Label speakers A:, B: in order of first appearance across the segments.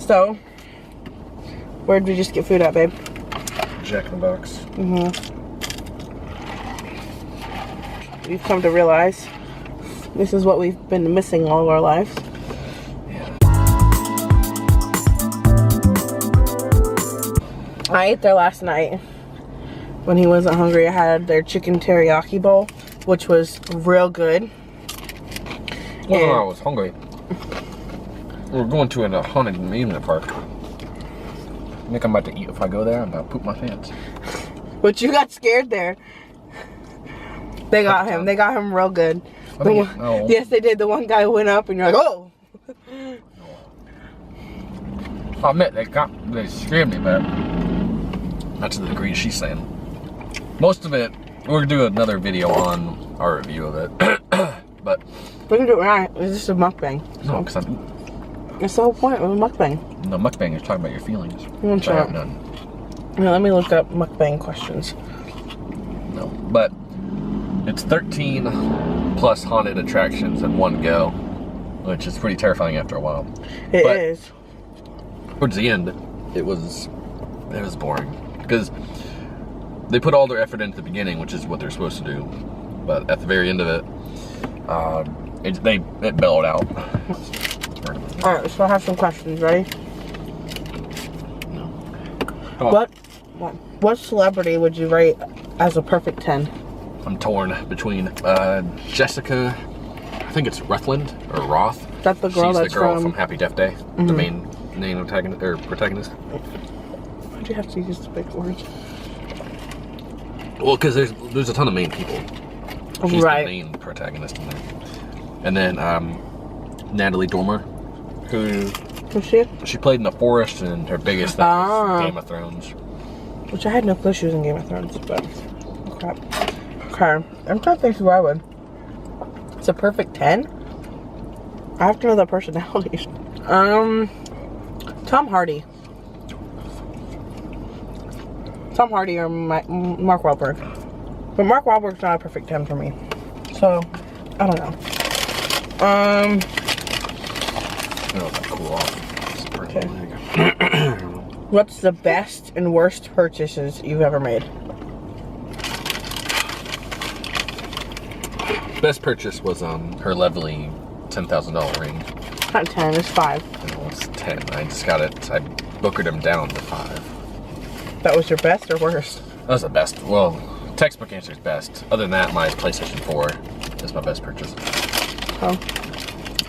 A: So, where did we just get food at, babe?
B: Jack in the Box.
A: We've come to realize this is what we've been missing all of our lives.
B: Yeah.
A: I ate there last night when he wasn't hungry. I had their chicken teriyaki bowl, which was real good.
B: Well, I was hungry. We're going to a haunted amusement park. I think I'm about to eat. If I go there, I'm about to poop my pants.
A: But you got scared there. They got him. They got him real good.
B: No.
A: Yes, they did. The one guy went up and you're like, oh!
B: I'll admit, they scared me, but not to the degree she's saying. Most of it, we're going to do another video on our review of it. But
A: we can do it right. It's just a mukbang.
B: No, because I'm eating.
A: It's the whole point of a mukbang.
B: No, mukbang is talking about your feelings.
A: Which I have
B: none.
A: Now, let me look up mukbang questions.
B: No, but it's 13 plus haunted attractions in one go, which is pretty terrifying after a while.
A: It is.
B: Towards the end, it was boring because they put all their effort into the beginning, which is what they're supposed to do, but at the very end of it, it bellowed out.
A: Alright, so I have some questions. Ready?
B: No.
A: What celebrity would you rate as a perfect 10?
B: I'm torn between Jessica, I think it's Rutland or Roth.
A: That's the girl.
B: She's
A: that's
B: the girl from Happy Death Day,
A: Mm-hmm.
B: the main protagonist.
A: Why'd you have to use the big words?
B: Well, because there's a ton of main people. She's
A: Right.
B: the main protagonist in there. And then Natalie Dormer, who's she played in The Forest, and her biggest thing was Game of Thrones.
A: Which I had no clue she was in Game of Thrones, but crap. Okay, I'm trying to think who I would. It's a perfect 10? I have to know the personalities. Tom Hardy. Tom Hardy or Mark Wahlberg. But Mark Wahlberg's not a perfect 10 for me. So, I don't know.
B: Cool off.
A: Okay. What's the best and worst purchases you've ever made?
B: Best purchase was her lovely $10,000 ring.
A: Not 10, it's 5.
B: It was 10. I just got it. I bookered him down to 5.
A: That was your best or worst?
B: That was the best. Well, textbook answer is best. Other than that, my PlayStation 4 is my best purchase.
A: Oh.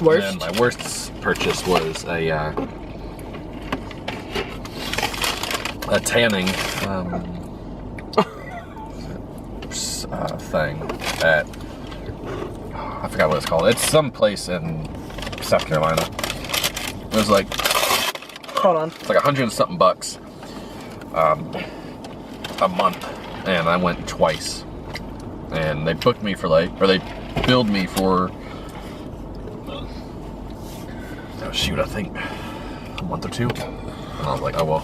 A: Worst?
B: And my worst purchase was a tanning thing at, I forgot what it's called. It's some place in South Carolina. It was like,
A: hold on.
B: It's like $100 and something bucks a month, and I went twice. And they booked me for they billed me for, oh shoot, I think a month or two. And I was like, oh well.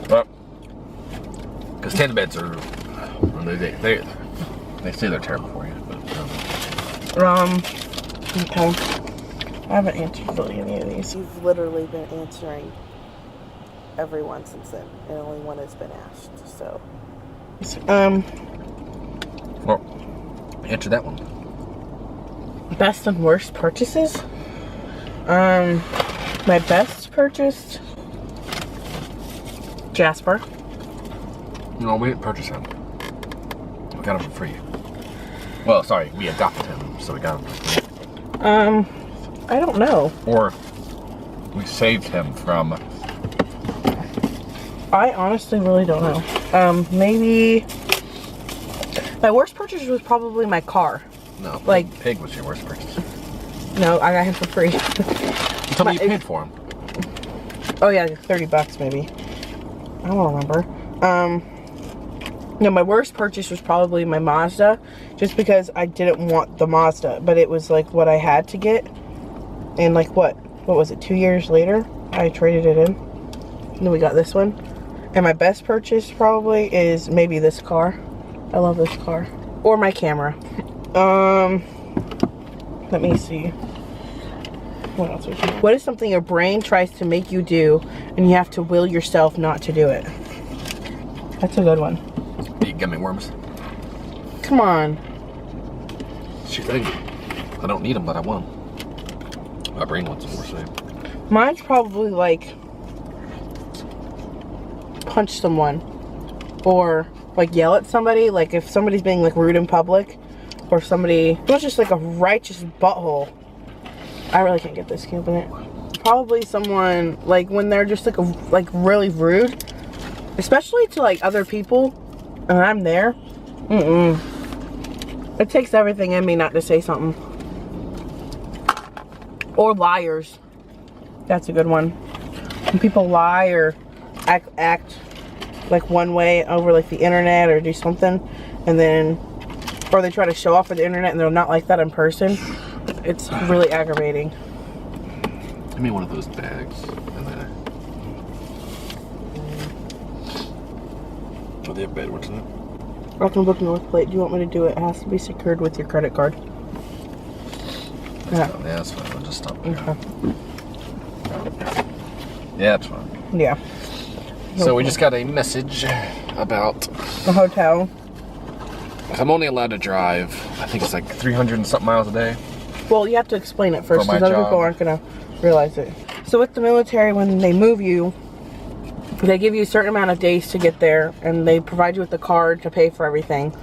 B: But because tan beds are, they say they're terrible for you. But,
A: okay. I haven't answered really any of these. You've literally been answering everyone since then, and only one has been asked. So,
B: well, answer that one.
A: Best and worst purchases. My best purchase, Jasper.
B: No, we didn't purchase him. We got him for free. Well, sorry, we adopted him, so we got him for free.
A: I don't know.
B: Or we saved him from.
A: I honestly really don't know. Maybe my worst purchase was probably my car.
B: No,
A: like
B: Pig was your worst purchase.
A: No, I got him for free.
B: You told me you paid for him.
A: Oh yeah, $30 maybe. I don't remember. No, my worst purchase was probably my Mazda, just because I didn't want the Mazda, but it was like what I had to get. And like what was it, 2 years later, I traded it in. And then we got this one. And my best purchase probably is maybe this car. I love this car. Or my camera. Let me see. What else? What is something your brain tries to make you do and you have to will yourself not to do it? That's a good one.
B: Eat gummy worms.
A: Come on.
B: What you think? I don't need them, but I want them. My brain wants them more so.
A: Mine's probably like punch someone or like yell at somebody. Like if somebody's being like rude in public or somebody was just like a righteous butthole. I really can't get this. Can you open it? Probably someone like when they're just like really rude, especially to like other people, and I'm there. It takes everything in me not to say something. Or liars. That's a good one. When people lie or act like one way over like the internet or do something, and then or they try to show off for the internet and they're not like that in person. It's really aggravating.
B: Give me one of those bags in there. Oh, they have bad ones in it.
A: I can book North Plate. Do you want me to do it? It has to be secured with your credit card.
B: Yeah, that's fine. I'll just stop there.
A: Okay.
B: Yeah, that's fine.
A: Yeah.
B: So we just got a message about
A: the hotel.
B: I'm only allowed to drive, I think it's like 300 and something miles a day.
A: Well, you have to explain it first
B: For my
A: because other
B: job.
A: people aren't going to realize it. So with the military, when they move you, they give you a certain amount of days to get there, and they provide you with the card to pay for everything.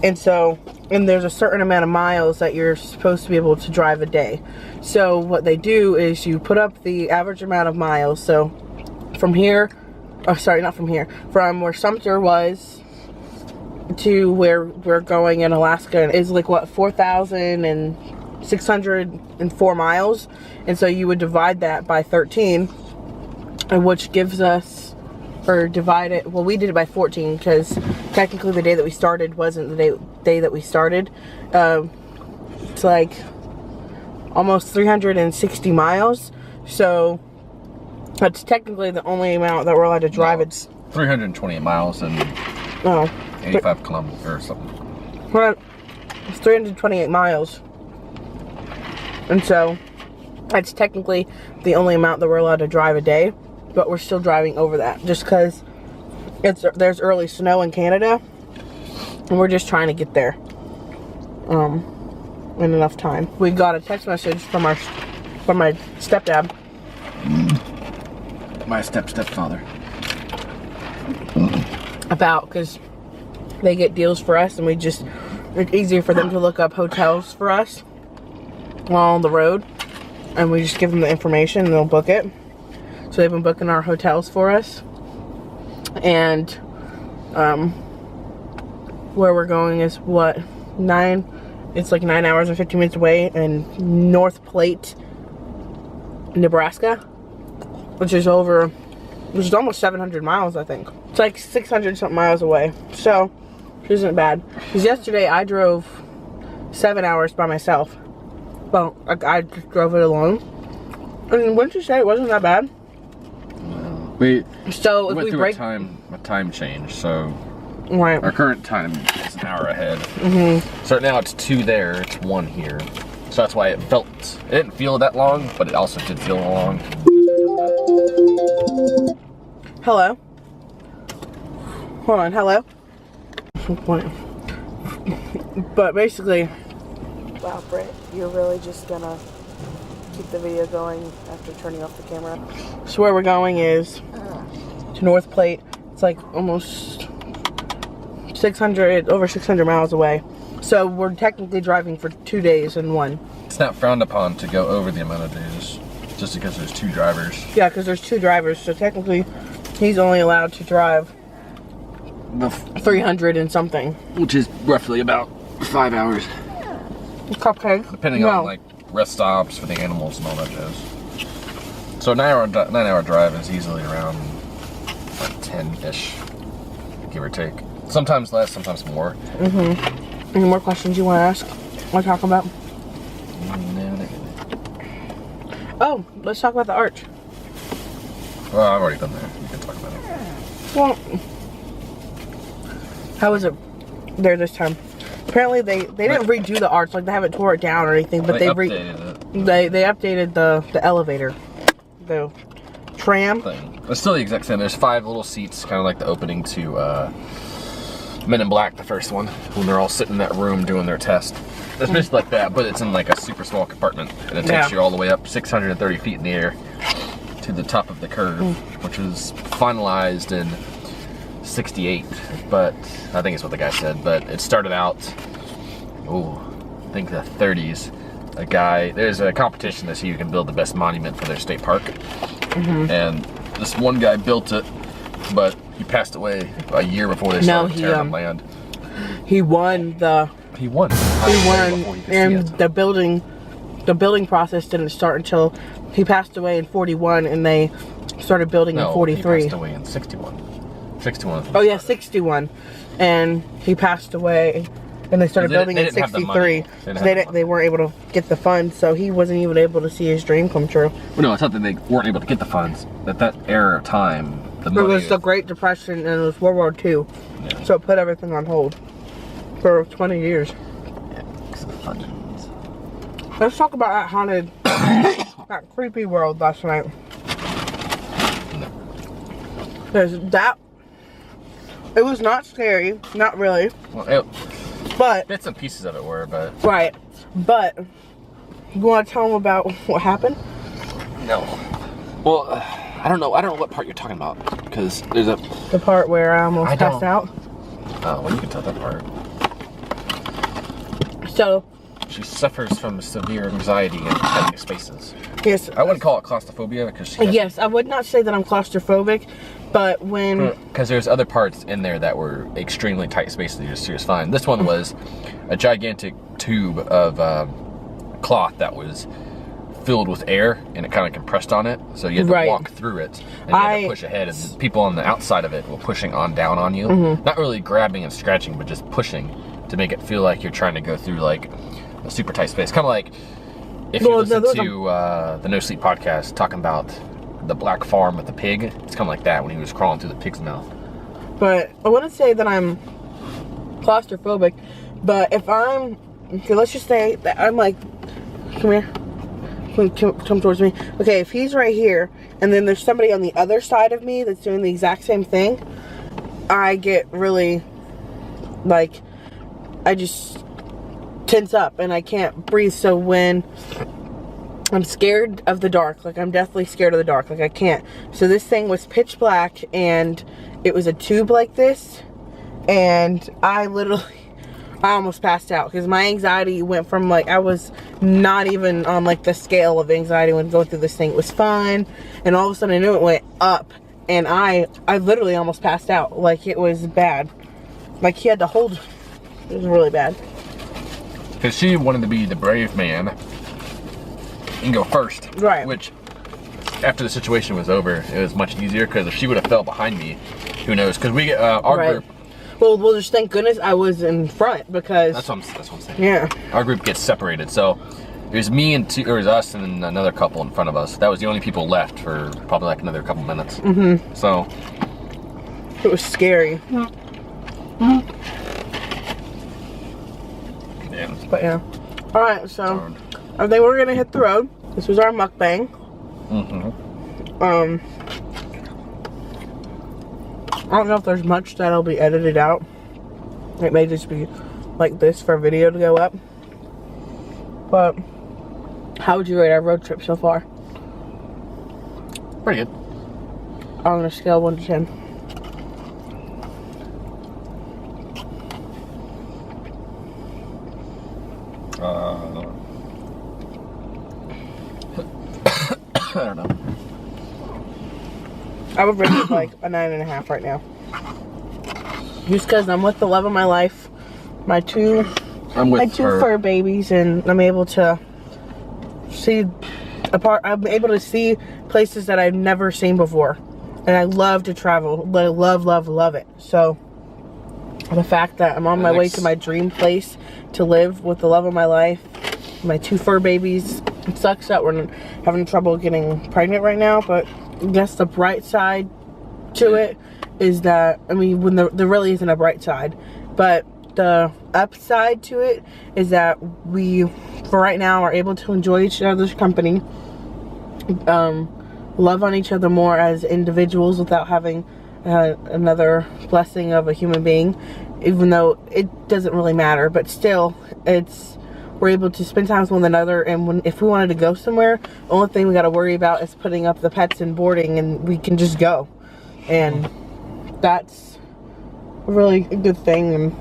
A: And so, and there's a certain amount of miles that you're supposed to be able to drive a day. So what they do is you put up the average amount of miles. So from here, oh sorry, not from here, from where Sumter was to where we're going in Alaska is like what, 4,604 miles. And so you would divide that by 13, which gives us, or divide it, well we did it by 14 because technically the day that we started wasn't the day that we started. It's like almost 360 miles. So that's technically the only amount that we're allowed to drive.
B: No,
A: it's
B: 328 miles and 85 kilometers or something.
A: Well, it's 328 miles. And so that's technically the only amount that we're allowed to drive a day, but we're still driving over that just because there's early snow in Canada and we're just trying to get there in enough time. We got a text message from my stepdad.
B: My stepfather.
A: About, because they get deals for us and it's easier for them to look up hotels for us while on the road, and we just give them the information and they'll book it. So they've been booking our hotels for us, and where we're going is what, it's like 9 hours and 15 minutes away in North Plate, Nebraska, which is almost 700 miles, I think. It's like 600 something miles away. So, which isn't bad. Because yesterday I drove 7 hours by myself. Well, I just drove it alone. And wouldn't you say it wasn't that bad?
B: We
A: So if
B: went
A: we
B: through
A: break
B: a time change, so
A: right.
B: our current time is an hour ahead. So now it's 2 there, it's 1 here. So that's why it didn't feel that long, but it also did feel long.
A: Hello? Hold on, hello? But basically, wow, Britt, you're really just gonna keep the video going after turning off the camera. So where we're going is to North Plate. It's like almost over 600 miles away. So we're technically driving for 2 days in one.
B: It's not frowned upon to go over the amount of days, just because there's 2 drivers.
A: Yeah, because there's 2 drivers, so technically he's only allowed to drive 300 and something.
B: Which is roughly about 5 hours.
A: Cupcake.
B: Depending on like rest stops for the animals and all that jazz. So 9 hour drive is easily around like 10-ish, give or take. Sometimes less, sometimes more.
A: Any more questions you want to ask? Want to talk about? Oh, let's talk about the arch.
B: Well, I've already been there. You can talk about it.
A: Well, how was it there this time? Apparently they didn't redo the arch, like they haven't tore it down or anything, but
B: they updated it.
A: They updated the elevator, the tram
B: thing. It's still the exact same. There's 5 little seats, kind of like the opening to Men in Black, the first one, when they're all sitting in that room doing their test. It's basically like that, but it's in like a super small compartment, and it takes you all the way up 630 feet in the air to the top of the curve, which was finalized in '68, but I think it's what the guy said. But it started out, I think the 30s. There's a competition to see who can build the best monument for their state park, and this one guy built it, but he passed away a year before they started tearing on land.
A: He won, and the building process didn't start until he passed away in 41, and they started building in 43.
B: He passed away in 61. 61.
A: Oh yeah, 61, and he passed away, and they started building in 63. They weren't able to get the funds, so he wasn't even able to see his dream come true.
B: Well, no, it's not that they weren't able to get the funds. At that era of time,
A: it was the Great Depression, and it was World War II, so it put everything on hold for 20 years.
B: Yeah, because of the funds.
A: Let's talk about that haunted, that creepy world last night. Because it was not scary, not really.
B: Well,
A: but
B: bits and pieces of it were, but
A: right. But you want to tell them about what happened?
B: No. Well, I don't know what part you're talking about, because there's
A: the part where I almost passed out.
B: Oh, well, you can tell that part.
A: So
B: she suffers from severe anxiety in tight spaces.
A: Yes.
B: I wouldn't call it claustrophobia because
A: yes, I would not say that I'm claustrophobic, but when
B: because there's other parts in there that were extremely tight spaces you're just fine. This one was a gigantic tube of cloth that was filled with air, and it kind of compressed on it, so you had to walk through it, and you had to push ahead, and people on the outside of it were pushing down on you, not really grabbing and scratching, but just pushing to make it feel like you're trying to go through like a super tight space, kind of like if you listen to the No Sleep podcast talking about the black farm with the pig. It's kind of like that when he was crawling through the pig's mouth. But
A: I wouldn't say that I'm claustrophobic, but if I'm okay, let's just say that I'm like, come here. Come towards me. Okay, if he's right here, and then there's somebody on the other side of me that's doing the exact same thing, I get really, like, I just tense up, and I can't breathe. So when I'm scared of the dark, like, I'm definitely scared of the dark, like, I can't. So this thing was pitch black, and it was a tube like this, and I almost passed out because my anxiety went from, like, I was not even on, like, the scale of anxiety when going through this thing. It was fine, and all of a sudden I knew it went up, and I literally almost passed out. Like, it was bad. Like, he had to hold. It was really bad.
B: Because she wanted to be the brave man and go first.
A: Right.
B: Which, after the situation was over, it was much easier, because if she would have fell behind me, who knows? Because we get our group.
A: Well, just thank goodness I was in front, because
B: that's what I'm saying.
A: Yeah.
B: Our group gets separated, so it was me and it was us and then another couple in front of us. That was the only people left for probably like another couple minutes. So
A: it was scary.
B: Yeah.
A: But yeah. All right, so I think we're gonna hit the road. This was our mukbang. I don't know if there's much that'll be edited out. It may just be like this for a video to go up. But how would you rate our road trip so far?
B: Pretty good.
A: On a scale of 1 to 10.
B: I don't know.
A: I would rate it like a 9.5 right now. Just because I'm with the love of my life, my two fur babies, and I'm able to see I'm able to see places that I've never seen before, and I love to travel. I love it. So the fact that I'm on my way to my dream place to live with the love of my life, my 2 fur babies. It sucks that we're having trouble getting pregnant right now, but I guess the bright side to it is that, I mean, when there really isn't a bright side, but the upside to it is that we, for right now, are able to enjoy each other's company, love on each other more as individuals without having another blessing of a human being, even though it doesn't really matter, but still, we're able to spend time with one another. And if we wanted to go somewhere, the only thing we got to worry about is putting up the pets and boarding, and we can just go. And that's really a good thing. And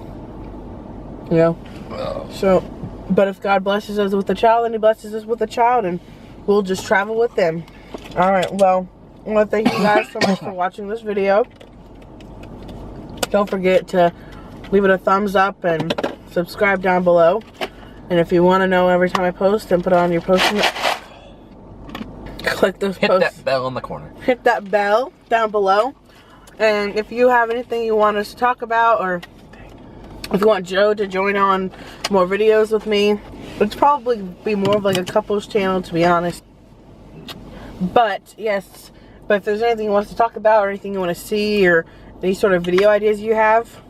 A: you know, so, but if God blesses us with a child, then he blesses us with a child, and we'll just travel with them. All right, well, I want to thank you guys so much for watching this video. Don't forget to leave it a thumbs up and subscribe down below. And if you want to know every time I post and put it on your post, click those posts.
B: Hit that bell in the corner.
A: Hit that bell down below. And if you have anything you want us to talk about, or if you want Joe to join on more videos with me, it's probably be more of like a couples channel, to be honest. But yes, but if there's anything you want us to talk about, or anything you want to see, or any sort of video ideas you have,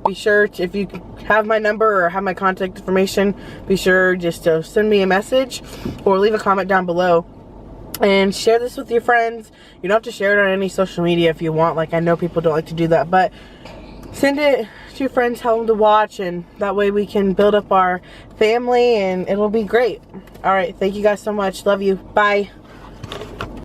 A: be sure to, if you have my number or have my contact information, be sure just to send me a message or leave a comment down below. And share this with your friends. You don't have to share it on any social media if you want. Like, I know people don't like to do that, but send it to your friends, tell them to watch, and that way we can build up our family and it'll be great. Alright, thank you guys so much. Love you. Bye.